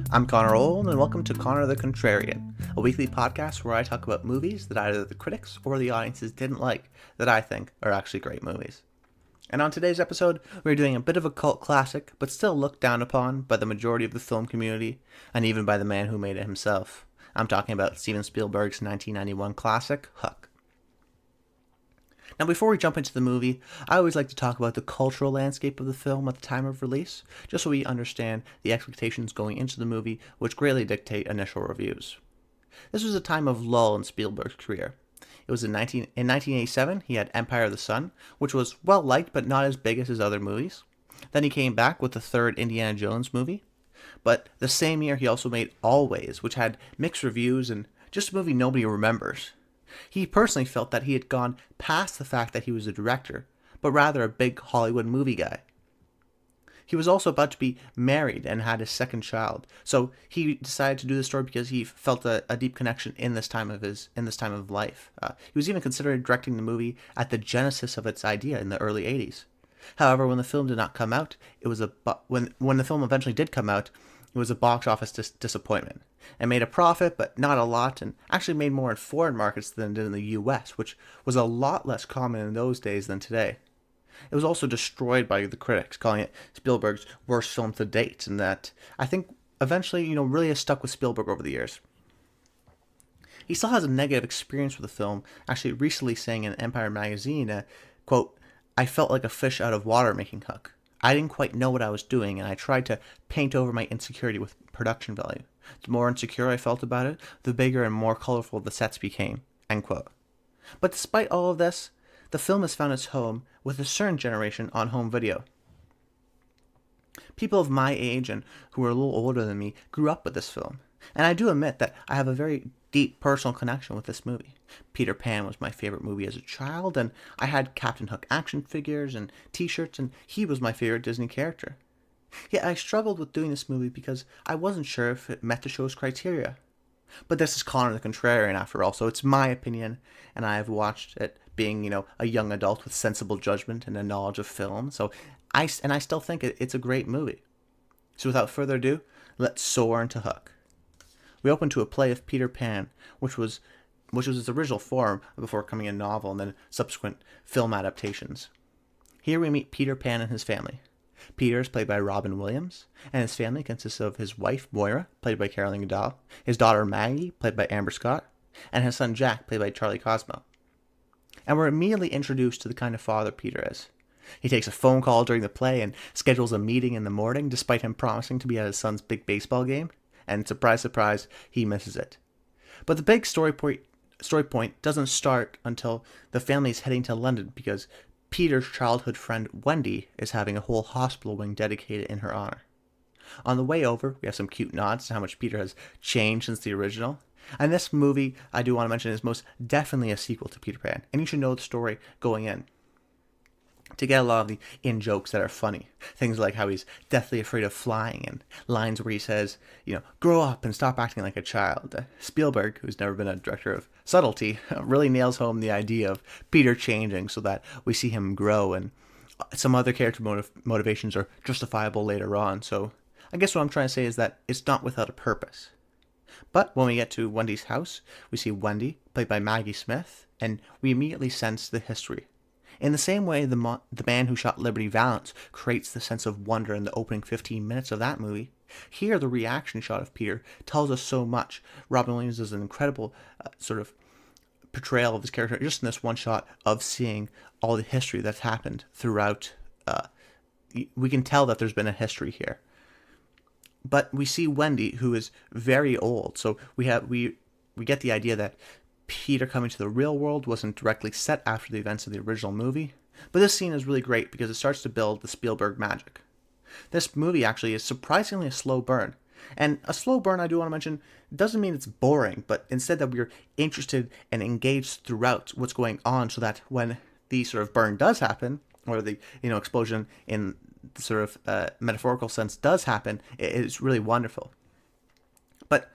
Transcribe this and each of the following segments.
I'm Connor Old, and welcome to Connor the Contrarian, a weekly podcast where I talk about movies that either the critics or the audiences didn't like that I think are actually great movies. And on today's episode, we're doing a bit of a cult classic, but still looked down upon by the majority of the film community, and even by the man who made it himself. I'm talking about Steven Spielberg's 1991 classic, Hook. Now, before we jump into the movie, I always like to talk about the cultural landscape of the film at the time of release, just so we understand the expectations going into the movie, which greatly dictate initial reviews. This was a time of lull in Spielberg's career. It was in 1987, he had Empire of the Sun, which was well-liked but not as big as his other movies. Then he came back with the third Indiana Jones movie. But the same year, he also made Always, which had mixed reviews and just a movie nobody remembers. He personally felt that he had gone past the fact that he was a director, but rather a big Hollywood movie guy. He was also about to be married and had his second child, so he decided to do this story because he felt a deep connection in this time of life. He was even considering directing the movie at the genesis of its idea in the early '80s. However, when the film did not come out, when the film eventually did come out, it was a box office disappointment. It made a profit, but not a lot, and actually made more in foreign markets than it did in the US, which was a lot less common in those days than today. It was also destroyed by the critics, calling it Spielberg's worst film to date, and that, I think, eventually, really has stuck with Spielberg over the years. He still has a negative experience with the film, actually recently saying in Empire magazine, quote, "I felt like a fish out of water making Hook. I didn't quite know what I was doing, and I tried to paint over my insecurity with production value. The more insecure I felt about it, the bigger and more colorful the sets became." End quote. But despite all of this, the film has found its home with a certain generation on home video. People of my age and who are a little older than me grew up with this film, and I do admit that I have a very deep personal connection with this movie. Peter Pan was my favorite movie as a child, and I had Captain Hook action figures and t-shirts, and he was my favorite Disney character. Yet I struggled with doing this movie because I wasn't sure if it met the show's criteria. But this is Connor the Contrarian after all, so it's my opinion, and I have watched it being, a young adult with sensible judgment and a knowledge of film, so I still think it's a great movie. So without further ado, let's soar into Hook. We open to a play of Peter Pan, which was its original form before becoming a novel and then subsequent film adaptations. Here we meet Peter Pan and his family. Peter is played by Robin Williams, and his family consists of his wife Moira, played by Caroline Goodall, his daughter Maggie, played by Amber Scott, and his son Jack, played by Charlie Cosmo. And we're immediately introduced to the kind of father Peter is. He takes a phone call during the play and schedules a meeting in the morning despite him promising to be at his son's big baseball game, and surprise, surprise, he misses it. But the big story point doesn't start until the family is heading to London because Peter's childhood friend Wendy is having a whole hospital wing dedicated in her honor. On the way over, we have some cute nods to how much Peter has changed since the original. And this movie, I do want to mention, is most definitely a sequel to Peter Pan, and you should know the story going in to get a lot of the in-jokes that are funny. Things like how he's deathly afraid of flying, and lines where he says, grow up and stop acting like a child. Spielberg, who's never been a director of subtlety, really nails home the idea of Peter changing so that we see him grow, and some other character motivations are justifiable later on. So I guess what I'm trying to say is that it's not without a purpose. But when we get to Wendy's house, we see Wendy, played by Maggie Smith, and we immediately sense the history. In the same way the man who shot Liberty Valance creates the sense of wonder in the opening 15 minutes of that movie, here the reaction shot of Peter tells us so much. Robin Williams does an incredible sort of portrayal of his character just in this one shot of seeing all the history that's happened throughout. We can tell that there's been a history here. But we see Wendy, who is very old, so we get the idea that Peter coming to the real world wasn't directly set after the events of the original movie, but this scene is really great because it starts to build the Spielberg magic. This movie actually is surprisingly a slow burn, and a slow burn, I do want to mention, doesn't mean it's boring, but instead that we're interested and engaged throughout what's going on, so that when the sort of burn does happen, or the explosion in the sort of metaphorical sense does happen, it's really wonderful. But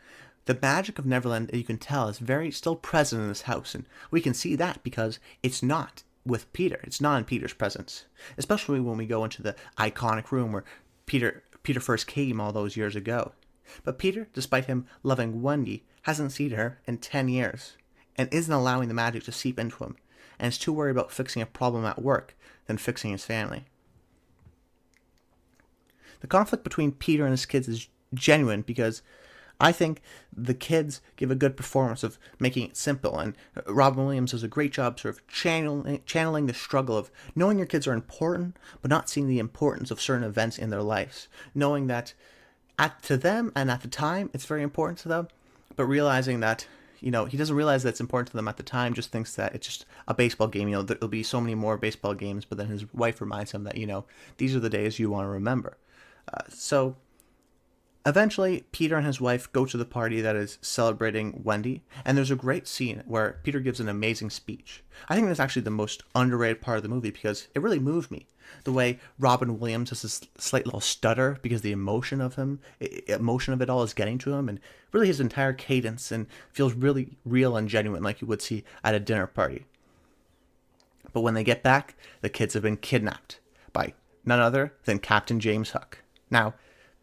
the magic of Neverland, you can tell, is very still present in this house, and we can see that because it's not with Peter. It's not in Peter's presence, especially when we go into the iconic room where Peter first came all those years ago. But Peter, despite him loving Wendy, hasn't seen her in 10 years and isn't allowing the magic to seep into him, and is too worried about fixing a problem at work than fixing his family. The conflict between Peter and his kids is genuine because I think the kids give a good performance of making it simple, and Robin Williams does a great job sort of channeling the struggle of knowing your kids are important, but not seeing the importance of certain events in their lives, knowing that to them and at the time it's very important to them, but realizing that he doesn't realize that it's important to them at the time, just thinks that it's just a baseball game. There'll be so many more baseball games, but then his wife reminds him that, these are the days you want to remember. So eventually, Peter and his wife go to the party that is celebrating Wendy, and there's a great scene where Peter gives an amazing speech. I think that's actually the most underrated part of the movie because it really moved me. The way Robin Williams has this slight little stutter because the emotion of it all is getting to him, and really his entire cadence, and feels really real and genuine like you would see at a dinner party. But when they get back, the kids have been kidnapped by none other than Captain James Hook. Now,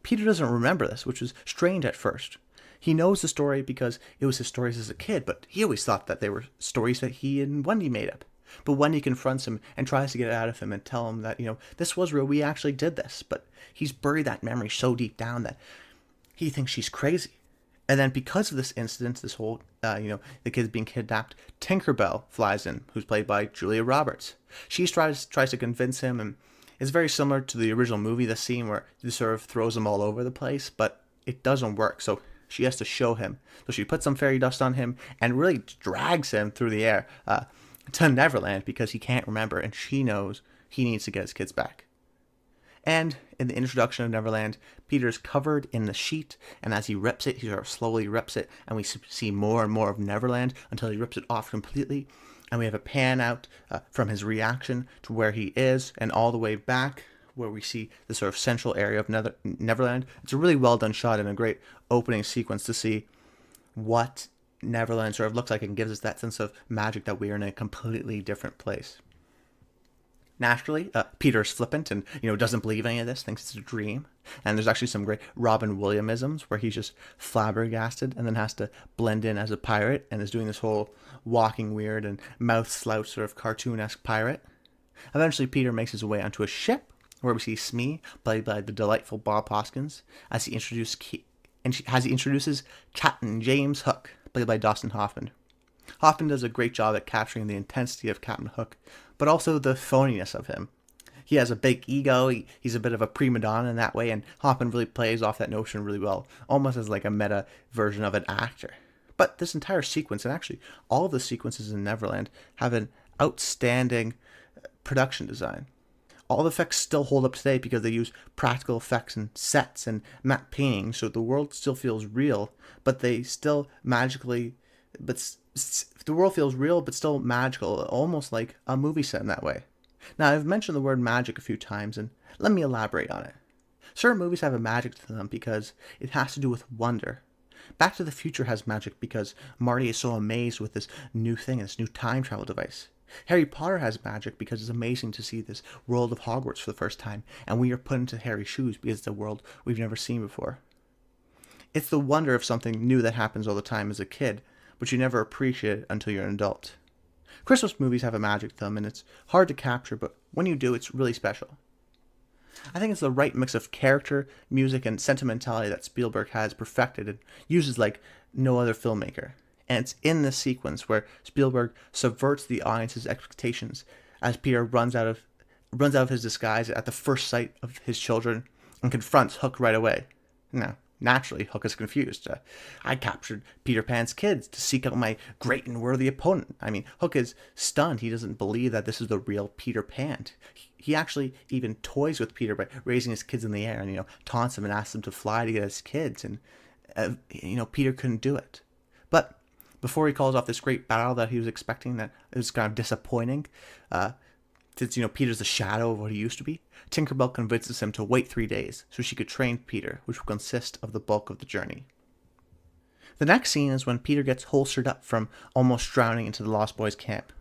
Peter doesn't remember this, which was strange at first. He knows the story because it was his stories as a kid, but he always thought that they were stories that he and Wendy made up. But Wendy confronts him and tries to get it out of him and tell him that, this was real, we actually did this. But he's buried that memory so deep down that he thinks she's crazy. And then because of this incident, this whole, the kids being kidnapped, Tinkerbell flies in, who's played by Julia Roberts. She tries to convince him, and it's very similar to the original movie, the scene where he sort of throws them all over the place, but it doesn't work, so she has to show him. So she puts some fairy dust on him and really drags him through the air to Neverland because he can't remember, and she knows he needs to get his kids back. And in the introduction of Neverland, Peter's covered in the sheet, and as he rips it, he sort of slowly rips it, and we see more and more of Neverland until he rips it off completely. And we have a pan out from his reaction to where he is and all the way back where we see the sort of central area of Neverland. It's a really well done shot and a great opening sequence to see what Neverland sort of looks like and gives us that sense of magic that we are in a completely different place. Naturally, Peter's flippant and doesn't believe any of this, thinks it's a dream. And there's actually some great Robin Williamisms where he's just flabbergasted and then has to blend in as a pirate and is doing this whole walking weird and mouth slouch sort of cartoon-esque pirate. Eventually, Peter makes his way onto a ship where we see Smee, played by the delightful Bob Hoskins, as he introduces Captain James Hook, played by Dustin Hoffman. Hoffman does a great job at capturing the intensity of Captain Hook, but also the phoniness of him. He has a big ego, he's a bit of a prima donna in that way, and Hoffman really plays off that notion really well, almost as like a meta version of an actor. But this entire sequence, and actually all of the sequences in Neverland, have an outstanding production design. All the effects still hold up today because they use practical effects and sets and matte paintings, so the world still feels real, but they still magically... the world feels real but still magical, almost like a movie set in that way. Now, I've mentioned the word magic a few times, and let me elaborate on it. Certain movies have a magic to them because it has to do with wonder. Back to the Future has magic because Marty is so amazed with this new thing, this new time travel device. Harry Potter has magic because it's amazing to see this world of Hogwarts for the first time, and we are put into Harry's shoes because it's a world we've never seen before. It's the wonder of something new that happens all the time as a kid, but you never appreciate it until you're an adult. Christmas movies have a magic to them, and it's hard to capture, but when you do, it's really special. I think it's the right mix of character, music, and sentimentality that Spielberg has perfected and uses like no other filmmaker. And it's in this sequence where Spielberg subverts the audience's expectations as Peter runs out of his disguise at the first sight of his children and confronts Hook right away. Now, naturally, Hook is confused. I captured Peter Pan's kids to seek out my great and worthy opponent. I mean, Hook is stunned. He doesn't believe that this is the real Peter Pan. He actually even toys with Peter by raising his kids in the air and, taunts him and asks him to fly to get his kids. And, Peter couldn't do it. But before he calls off this great battle that he was expecting, that it was kind of disappointing, since, Peter's the shadow of what he used to be, Tinkerbell convinces him to wait 3 days so she could train Peter, which will consist of the bulk of the journey. The next scene is when Peter gets holstered up from almost drowning into the Lost Boys camp.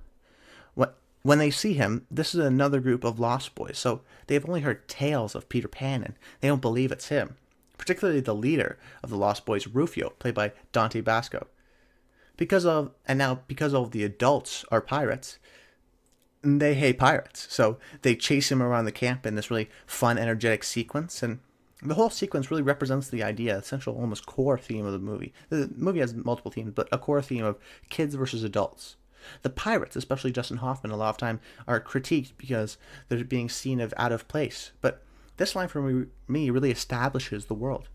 When they see him, this is another group of Lost Boys, so they've only heard tales of Peter Pan and they don't believe it's him. particularly the leader of the Lost Boys, Rufio, played by Dante Basco. Because of the adults are pirates, they hate pirates. So they chase him around the camp in this really fun, energetic sequence. And the whole sequence really represents the idea, essential, almost core theme of the movie. The movie has multiple themes, but a core theme of kids versus adults. The pirates, especially Justin Hoffman, a lot of time are critiqued because they're being seen as out of place. But this line for me really establishes the world.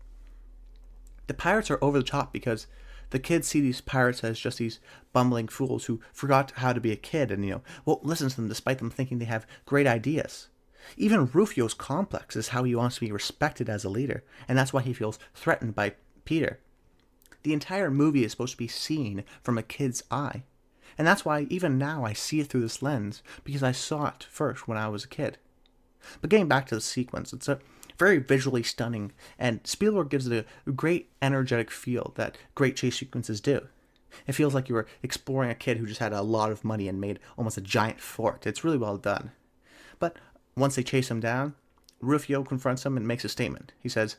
The pirates are over the top because the kids see these pirates as just these bumbling fools who forgot how to be a kid and, won't listen to them despite them thinking they have great ideas. Even Rufio's complex is how he wants to be respected as a leader, and that's why he feels threatened by Peter. The entire movie is supposed to be seen from a kid's eye, and that's why even now I see it through this lens, because I saw it first when I was a kid. But getting back to the sequence, it's a very visually stunning, and Spielberg gives it a great energetic feel that great chase sequences do. It feels like you were exploring a kid who just had a lot of money and made almost a giant fort. It's really well done. But once they chase him down, Rufio confronts him and makes a statement. He says,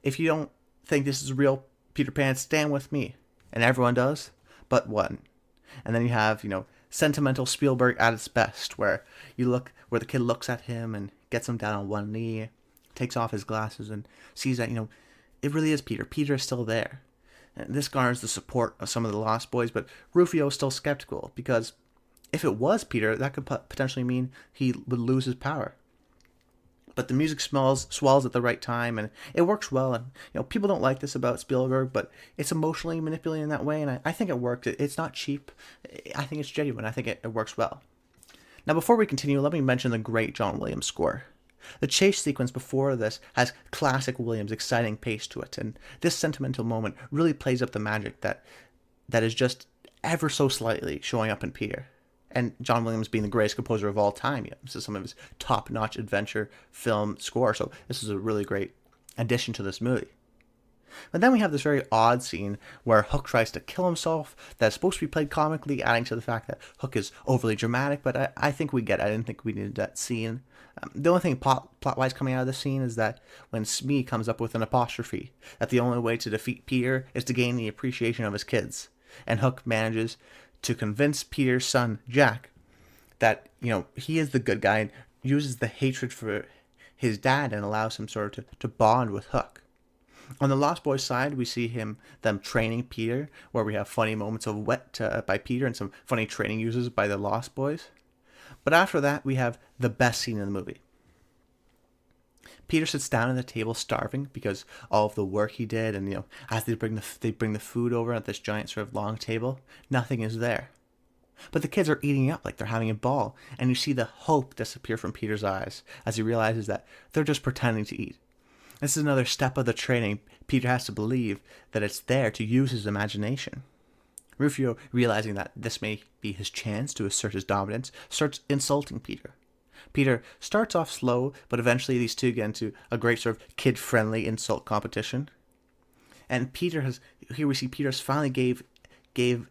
if you don't think this is real Peter Pan, stand with me. And everyone does, but one. And then you have, sentimental Spielberg at its best, where the kid looks at him and gets him down on one knee, takes off his glasses and sees that, it really is Peter. Peter is still there. And this garners the support of some of the Lost Boys, but Rufio is still skeptical, because if it was Peter, that could potentially mean he would lose his power. But the music swells at the right time, and it works well. And people don't like this about Spielberg, but it's emotionally manipulated in that way, and I think it worked. It's not cheap. I think it's genuine. I think it works well. Now, before we continue, let me mention the great John Williams score. The chase sequence before this has classic Williams' exciting pace to it, and this sentimental moment really plays up the magic that is just ever so slightly showing up in Peter. And John Williams being the greatest composer of all time, this is some of his top-notch adventure film score, so this is a really great addition to this movie. But then we have this very odd scene where Hook tries to kill himself that's supposed to be played comically, adding to the fact that Hook is overly dramatic, but I think we get it. I didn't think we needed that scene. The only thing plot-wise coming out of this scene is that when Smee comes up with an apostrophe, that the only way to defeat Peter is to gain the appreciation of his kids. And Hook manages to convince Peter's son, Jack, that, he is the good guy, and uses the hatred for his dad and allows him sort of to bond with Hook. On the Lost Boys side, we see them training Peter, where we have funny moments of wet by Peter and some funny training uses by the Lost Boys. But after that, we have the best scene in the movie. Peter sits down at the table starving because all of the work he did, and as they bring the food over at this giant sort of long table, nothing is there. But the kids are eating up like they're having a ball, and you see the hope disappear from Peter's eyes as he realizes that they're just pretending to eat. This is another step of the training. Peter has to believe that it's there to use his imagination. Rufio, realizing that this may be his chance to assert his dominance, starts insulting Peter. Peter starts off slow, but eventually these two get into a great sort of kid-friendly insult competition. And here we see Peter's finally gave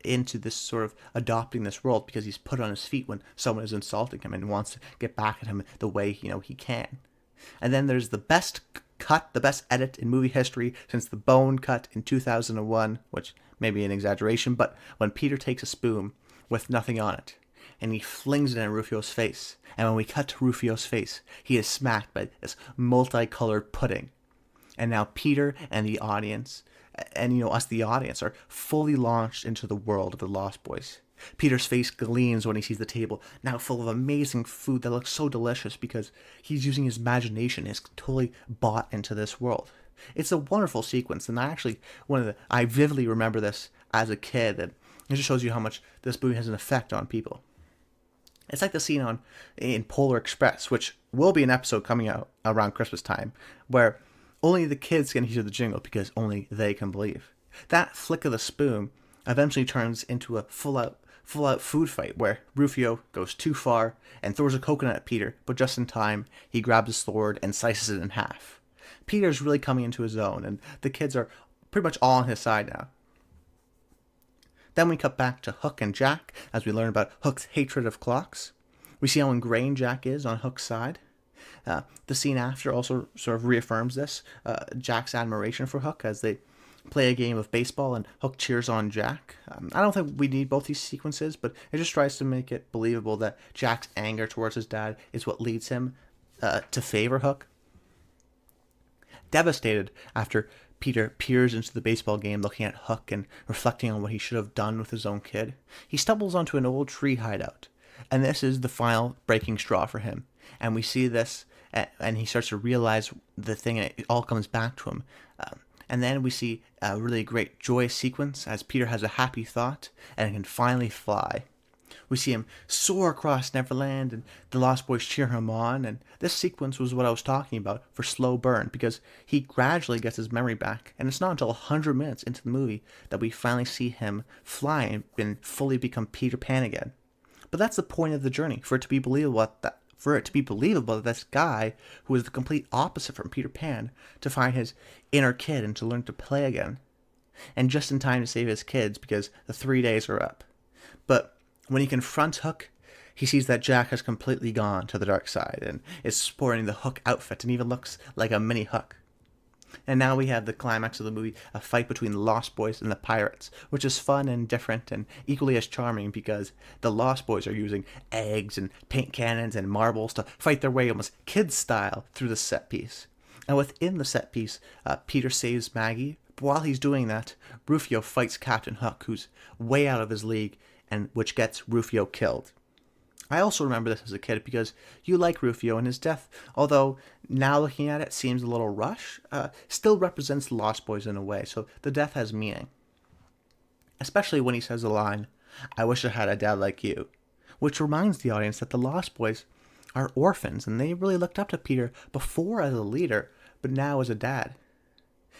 into this sort of adopting this role, because he's put on his feet when someone is insulting him and wants to get back at him the way he can. And then there's the best cut, the best edit in movie history since the Bone cut in 2001, which may be an exaggeration, but when Peter takes a spoon with nothing on it, and he flings it in Rufio's face, and when we cut to Rufio's face, he is smacked by this multicolored pudding. And now Peter and the audience, and us the audience, are fully launched into the world of the Lost Boys. Peter's face gleams when he sees the table, now full of amazing food that looks so delicious because he's using his imagination, he's totally bought into this world. It's a wonderful sequence, and I vividly remember this as a kid, and it just shows you how much this movie has an effect on people. It's like the scene in Polar Express, which will be an episode coming out around Christmas time, where only the kids can hear the jingle because only they can believe. That flick of the spoon eventually turns into a full-out food fight where Rufio goes too far and throws a coconut at Peter, but just in time, he grabs his sword and slices it in half. Peter's really coming into his own, and the kids are pretty much all on his side now. Then we cut back to Hook and Jack as we learn about Hook's hatred of clocks. We see how ingrained Jack is on Hook's side. The scene after also sort of reaffirms this, Jack's admiration for Hook as they play a game of baseball and Hook cheers on Jack. I don't think we need both these sequences, but it just tries to make it believable that Jack's anger towards his dad is what leads him to favor Hook. Devastated after Peter peers into the baseball game looking at Hook and reflecting on what he should have done with his own kid, he stumbles onto an old tree hideout. And this is the final breaking straw for him. And we see this, and he starts to realize the thing, and it all comes back to him. And then we see a really great joyous sequence as Peter has a happy thought and can finally fly. We see him soar across Neverland, and the Lost Boys cheer him on. And this sequence was what I was talking about for slow burn, because he gradually gets his memory back. And it's not until 100 minutes into the movie that we finally see him fly and fully become Peter Pan again. But that's the point of the journey, for it to be believable that this guy, who is the complete opposite from Peter Pan, to find his inner kid and to learn to play again. And just in time to save his kids, because the 3 days are up. But when he confronts Hook, he sees that Jack has completely gone to the dark side and is sporting the Hook outfit and even looks like a mini Hook. And now we have the climax of the movie, a fight between the Lost Boys and the pirates, which is fun and different and equally as charming because the Lost Boys are using eggs and paint cannons and marbles to fight their way almost kids style through the set piece. And within the set piece, Peter saves Maggie, but while he's doing that, Rufio fights Captain Hook, who's way out of his league, and which gets Rufio killed. I also remember this as a kid because you like Rufio, and his death, although now looking at it seems a little rush, still represents the Lost Boys in a way, so the death has meaning. Especially when he says the line, "I wish I had a dad like you," which reminds the audience that the Lost Boys are orphans, and they really looked up to Peter before as a leader, but now as a dad.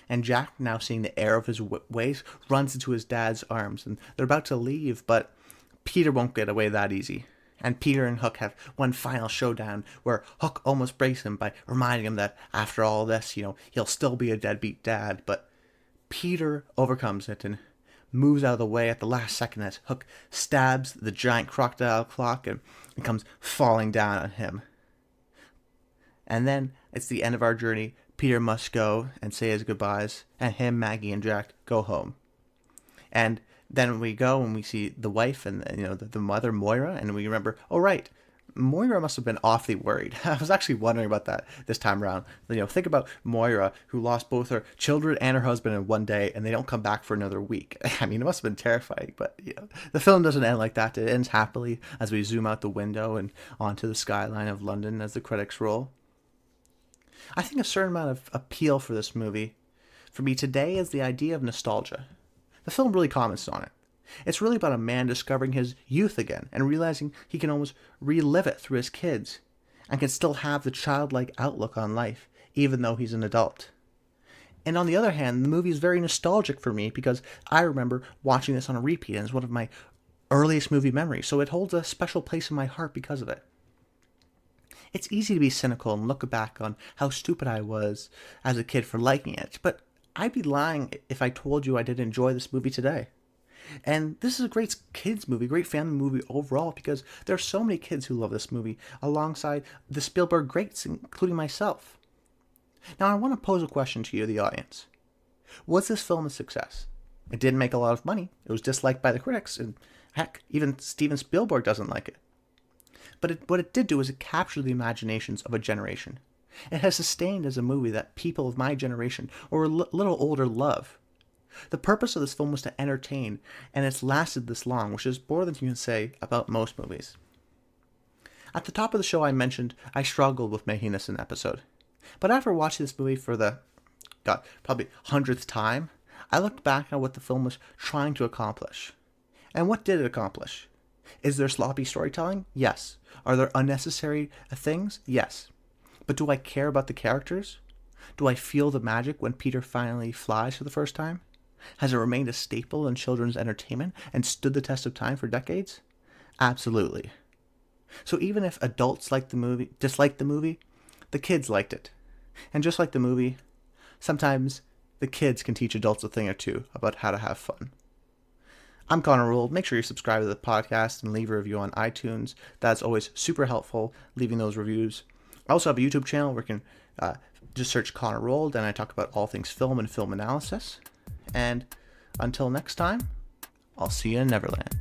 And Jack, now seeing the error of his ways, runs into his dad's arms, and they're about to leave, but Peter won't get away that easy. And Peter and Hook have one final showdown where Hook almost breaks him by reminding him that after all this, he'll still be a deadbeat dad. But Peter overcomes it and moves out of the way at the last second as Hook stabs the giant crocodile clock and comes falling down on him. And then it's the end of our journey. Peter must go and say his goodbyes, and him, Maggie, and Jack go home. And then we go and we see the wife and the mother, Moira, and we remember, oh right, Moira must have been awfully worried. I was actually wondering about that this time around. Think about Moira, who lost both her children and her husband in one day, and they don't come back for another week. I mean, it must have been terrifying, but the film doesn't end like that. It ends happily as we zoom out the window and onto the skyline of London as the credits roll. I think a certain amount of appeal for this movie, for me today, is the idea of nostalgia. The film really comments on it. It's really about a man discovering his youth again and realizing he can almost relive it through his kids and can still have the childlike outlook on life, even though he's an adult. And on the other hand, the movie is very nostalgic for me because I remember watching this on a repeat, and it's one of my earliest movie memories, so it holds a special place in my heart because of it. It's easy to be cynical and look back on how stupid I was as a kid for liking it, but I'd be lying if I told you I didn't enjoy this movie today. And this is a great kids movie, great family movie overall, because there are so many kids who love this movie alongside the Spielberg greats, including myself. Now I want to pose a question to you, the audience. Was this film a success? It didn't make a lot of money. It was disliked by the critics, and heck, even Steven Spielberg doesn't like it. But what it did do is it captured the imaginations of a generation. It has sustained as a movie that people of my generation or a little older love. The purpose of this film was to entertain, and it's lasted this long, which is more than you can say about most movies. At the top of the show I mentioned I struggled with making this an episode. But after watching this movie for the, probably 100th time, I looked back at what the film was trying to accomplish. And what did it accomplish? Is there sloppy storytelling? Yes. Are there unnecessary things? Yes. But do I care about the characters? Do I feel the magic when Peter finally flies for the first time? Has it remained a staple in children's entertainment and stood the test of time for decades? Absolutely. So even if adults disliked the movie, the kids liked it. And just like the movie, sometimes the kids can teach adults a thing or two about how to have fun. I'm Connor Rule. Make sure you subscribe to the podcast and leave a review on iTunes. That's always super helpful, leaving those reviews. I also have a YouTube channel where you can just search Connor Rold, and I talk about all things film and film analysis. And until next time, I'll see you in Neverland.